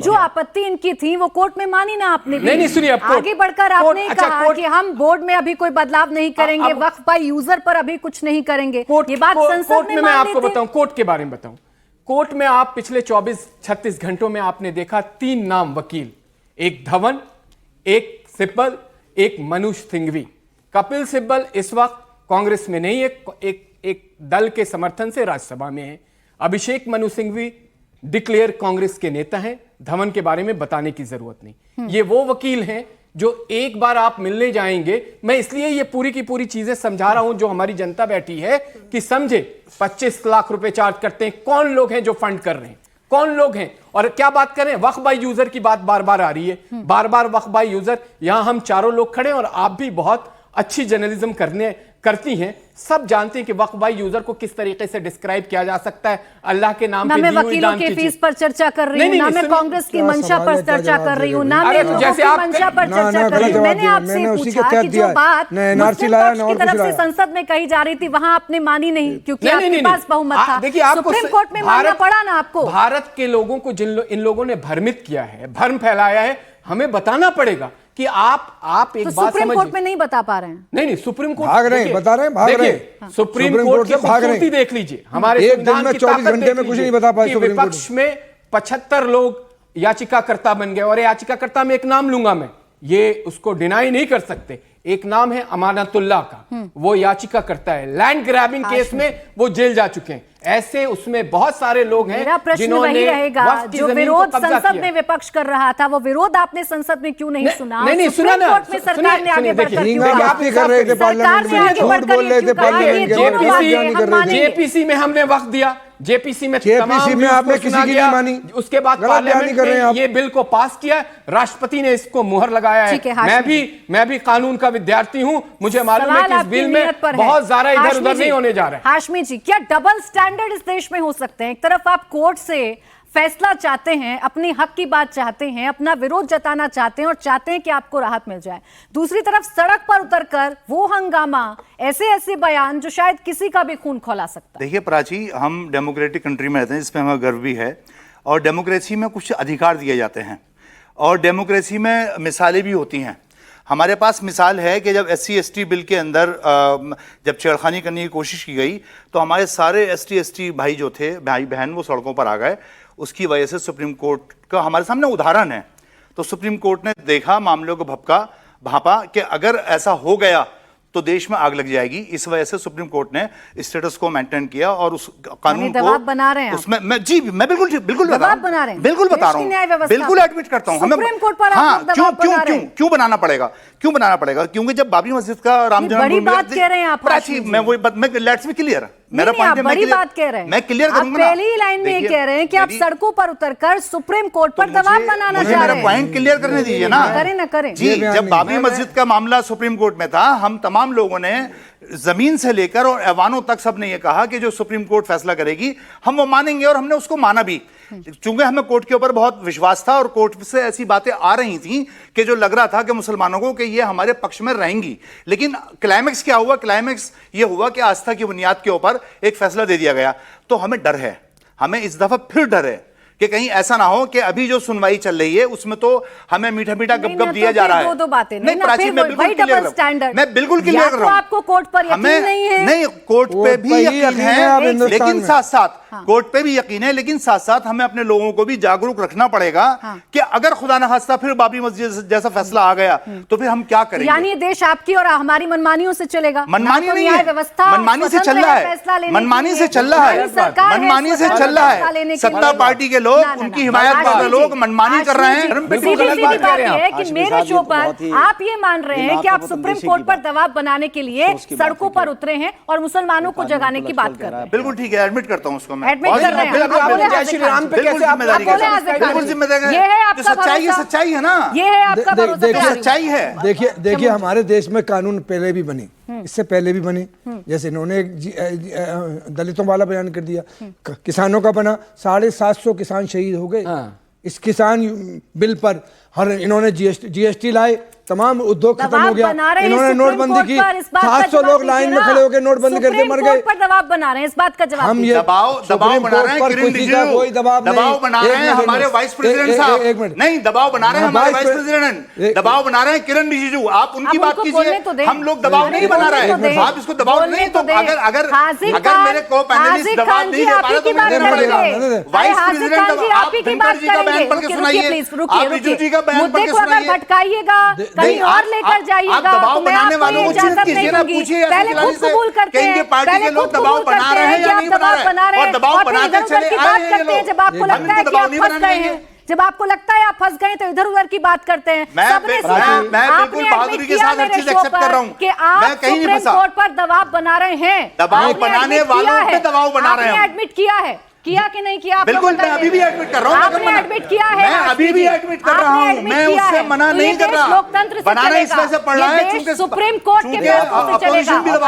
जो आपत्ति इनकी थी वो कोर्ट में मानी ना आपने भी। नहीं सुनिए, आगे बढ़कर आपने कहा कि हम बोर्ड में अभी कोई बदलाव नहीं करेंगे, वक्फ बाय यूजर पर अभी कुछ नहीं करेंगे। ये बात संसद में मैं आपको बताऊं, कोर्ट के बारे में बताऊं, कोर्ट में आप पिछले 24-36 घंटों में आपने देखा 3 नाम वकील, एक धवन, एक सिब्बल, एक मनोज सिंघवी। कपिल सिब्बल इस वक्त कांग्रेस में नहीं है, एक दल के समर्थन से राज्यसभा में है। अभिषेक मनु सिंघवी डिक्लेयर कांग्रेस के नेता हैं, धवन के बारे में बताने की जरूरत नहीं। ये वो वकील हैं जो एक बार आप मिलने जाएंगे, मैं इसलिए ये पूरी की पूरी चीजें समझा रहा हूं जो हमारी जनता बैठी है कि समझे। 25 लाख रुपए चार्ज करते हैं, कौन लोग हैं जो फंड कर रहे हैं, कौन लोग हैं, और क्या बात करें, वक्फ बाय यूजर की बात बार बार आ रही है, बार बार वक्फ बाय यूजर। यहां हम चारों लोग खड़े हैं और आप भी बहुत अच्छी जर्नलिज्म करती हैं, सब जानते हैं कि वक्फ बाय यूजर को किस तरीके से डिस्क्राइब किया जा सकता है। अल्लाह के नाम पे दी हुई दान वकीलों के फीस पर चर्चा कर रही हूं, ना मैं कांग्रेस की मंशा पर चर्चा कर रही हूं, ना मैं लोगों की मंशा पर चर्चा कर रही हूं। मैंने आपसे पूछा कि जो बात मुस्लिम पक्ष की तरफ से संसद में कही जा रही थी वहां आपने मानी नहीं, क्योंकि आपके पास बहुमत था। सुप्रीम कोर्ट में मानना पड़ा ना आपको। भारत के लोगों को इन लोगों ने भ्रमित किया है, भ्रम फैलाया है, हमें बताना पड़ेगा कि आप एक बात समझिए। सुप्रीम कोर्ट में नहीं बता पा रहे हैं। नहीं सुप्रीम कोर्ट भाग रहे हैं, बता रहे हैं, भाग रहे हैं। सुप्रीम कोर्ट की खूबसूरती देख लीजिए, हमारे एक दिन में 24 घंटे में कुछ नहीं बता पाए। विपक्ष में 75 लोग याचिकाकर्ता बन गए, और याचिकाकर्ता में एक नाम लूंगा मैं, ये उसको डिनाई नहीं कर सकते। एक नाम है अमानतुल्लाह का, वो याचिका करता है, लैंड ग्रैबिंग केस में वो जेल जा चुके हैं। ऐसे उसमें बहुत सारे लोग हैं। मेरा प्रश्न वही रहेगा, जो विरोध संसद में विपक्ष कर रहा था, वो विरोध आपने संसद में क्यों नहीं सुना? नहीं सुना ना, कोर्ट में सरकार ने आगे बढ़कर जेपीसी में हमने वक्त दिया, जेपीसी में आपने किसी की नहीं मानी, उसके बाद पार्लियामेंट में ये बिल को पास किया, राष्ट्रपति ने इसको मुहर लगाया है। मैं भी कानून का विद्यार्थी हूं, मुझे मालूम है कि इस बिल में बहुत ज्यादा इधर उधर नहीं होने जा रहा है। हाशमी जी, क्या डबल स्टैंडर्ड इस देश में हो सकते हैं? एक तरफ आप कोर्ट से फैसला चाहते हैं, अपनी हक की बात चाहते हैं, अपना विरोध जताना चाहते हैं और चाहते हैं कि आपको राहत मिल जाए, दूसरी तरफ सड़क पर उतरकर वो हंगामा, ऐसे बयान जो शायद किसी का भी खून खौला सकता है। देखिए प्राची, हम डेमोक्रेटिक कंट्री में रहते हैं जिसमें हमें गर्व भी है, और डेमोक्रेसी में कुछ अधिकार दिए जाते हैं, और डेमोक्रेसी में मिसालें भी होती हैं। हमारे पास मिसाल है कि जब SC/ST बिल के अंदर जब छेड़खानी करने की कोशिश की गई, तो हमारे सारे ST/ST भाई जो थे, भाई बहन, वो सड़कों पर आ गए। उसकी वजह से सुप्रीम कोर्ट का हमारे सामने उदाहरण है। तो सुप्रीम कोर्ट ने देखा, मामलों को भांपा कि अगर ऐसा हो गया तो देश में आग लग जाएगी। इस वजह से सुप्रीम कोर्ट ने स्टेटस को मेंटेन किया और उस कानून को बना रहे हैं उसमें मैं बिल्कुल बना रहे हैं, बिल्कुल बता रहा हूं, बिल्कुल एडमिट करता हूं। सुप्रीम कोर्ट पर क्यों बनाना पड़ेगा? क्योंकि जब बाबरी मस्जिद का राम बड़ी बात कह रहे हैं आप, लेट्स बी क्लियर, मेरा पॉइंट बड़ी बात कह रहे हैं, मैं क्लियर करूंगा। पहली लाइन में कह रहे हैं कि आप सड़कों पर उतरकर सुप्रीम कोर्ट पर दबाव बनाना चाह रहे हैं। मेरा पॉइंट क्लियर करने दीजिए ना। करें जी, जब बाबरी मस्जिद का मामला सुप्रीम कोर्ट में था, हम तमाम लोगों ने जमीन से लेकर और ऐवानों तक सबने ये कहा कि जो सुप्रीम कोर्ट फैसला करेगी हम वो मानेंगे, और हमने उसको माना भी, चूंकि हमें कोर्ट के ऊपर बहुत विश्वास था और कोर्ट से ऐसी बातें आ रही थी कि जो लग रहा था कि मुसलमानों को कि ये हमारे पक्ष में रहेंगी। लेकिन क्लाइमैक्स क्या हुआ? क्लाइमैक्स ये हुआ कि आस्था की बुनियाद के ऊपर एक फैसला दे दिया गया। तो हमें डर है, हमें इस दफा फिर डर है कि कहीं ऐसा ना हो कि अभी जो सुनवाई चल रही है उसमें तो हमें मीठा गप दिया जा रहा है। दो बातें नहीं प्राची, मैं बिल्कुल क्लियर कर रहा हूं। आपको कोर्ट पर यकीन नहीं है? नहीं, कोर्ट पे भी यकीन है, लेकिन साथ कोर्ट पे भी यकीन है, लेकिन साथ हमें अपने लोगों को भी जागरूक रखना पड़ेगा कि अगर खुदा न खास्ता फिर बाबरी मस्जिद जैसा फैसला आ गया तो फिर हम क्या करेंगे? यानी देश आपकी और हमारी मनमानियों से चलेगा? मनमानी नहीं है, मनमानी से चल रहा है, मनमानी से चल रहा है। सत्ता पार्टी के लोग, उनकी हिमायत वाले लोग मनमानी कर रहे हैं। कि मेरे शो पर आप ये मान रहे हैं कि आप सुप्रीम कोर्ट पर दबाव बनाने के लिए सड़कों पर उतरे हैं और मुसलमानों को जगाने की बात कर रहे हैं। बिल्कुल ठीक है, एडमिट करता हूं उसको। एडमिट कर रहे हैं, जय श्री राम पे कैसे आप बिल्कुल जिम्मेदारी है? सच्चाई है ना, ये है आपका भरोसा, सच्चाई है। देखिए हमारे देश में कानून पहले भी बने, इससे पहले भी बने, जैसे इन्होंने दलितों वाला बयान कर दिया, किसानों का बना, 750 किसान शहीद हो गए इस किसान बिल पर। हर इन्होंने GST लाए, तमाम उद्योग खत्म दबाव हो गया। बना रहे हैं इन्होंने सुप्रीम नोटबंदी कोर्ट की, पर, इस बात का 700 जवाब लोग लाइन दीजिए में ना। खड़े होकर नोटबंदी करके मर सुप्रीम गए। कोर्ट पर दबाव बना रहे हैं, इस बात का जवाब हम दीजिए। ये दबाव सुप्रीम बना रहे हैं कोर्ट पर किरण किसी का रिजिजू, कोई दबाव नहीं। दबाव बना रहे हैं हमारे वाइस प्रेसिडेंट साहब, एक मिनट नहीं दबाव बना रहे हैं हमारे वाइस वाइस प्रेसिडेंट, दबाव बना रहे हैं किरण रिजिजू। आप उनकी आप बात उनको बोलने कीजिए, तो दें। हम लोग दबाव अरे नहीं बना बोलने रहे तो दें। हैं, आप इसको दबाव बोलने नहीं, तो तो दें। अगर हाजिर अगर खान- मेरे को पैनलिस्ट हाजिर दबाव खान नहीं जी, दे आप पा ही रहे की तो मैं बात देना पड़ेगा। करेंगे। वाइस हाजिर प्रेसिडेंट खान जी, आप ही की धनखड़ बात जी का बयान करेंगे। पढ़ के रुकिए, सुनाइए, प्लीज, आप रुकिए, रिजिजू जी का बयान मुद्दे पढ़ के को अगर सुनाइए। भटकाइएगा, कहीं नहीं, और लेकर आप जाइएगा दबाव तो मैं बनाने आपको वालों ये को चीज इजाजत नहीं कीजिए ना, दूंगी। पूछिए पहले खुद कबूल करते कहीं हैं, के पार्टी पहले के लोग खुद दबाव कबूल बना करते रहे हैं हैं कि या आप नहीं दबाव बना बना रहे रहे हैं, हैं, और दबाव और फिर बनाते इधर उधर चले की आए बात हैं ये करते हैं। लोग। जब आपको हम लगता है इनको कि दबाव आप नहीं फंस बनाने गए देंगे। हैं, जब आपको लगता है आप फंस गए तो इधर उधर की बात करते हैं। मैं सबने सुना, मैं आपने बिल्कुल admit बहादुरी के किया साथ हर मेरे चीज शो accept पर कर रहा हूं। कि मैं आप कहीं नहीं सुप्रीम फंसा। कोर्ट पर दबाव बना रहे हैं। दबाव आपने बनाने admit वालों किया पे है। दबाव बना रहे हैं आपने हम। एडमिट किया है, किया कि नहीं किया? आप लोग बिल्कुल, मैं बताइए। अभी भी एडमिट कर रहा हूं, आपने एडमिट किया है, मैं अभी भी राष्ट्रीय जी। एडमिट कर रहा आपने हूं, admit मैं किया उससे है। मना तो ये नहीं कर देश रहा। लोकतंत्र से बनाना इस चलेगा। वजह से पड़ रहा ये है देश क्योंकि सुप्रीम कोर्ट के चूंकि फैसलों से opposition भी चलेगा।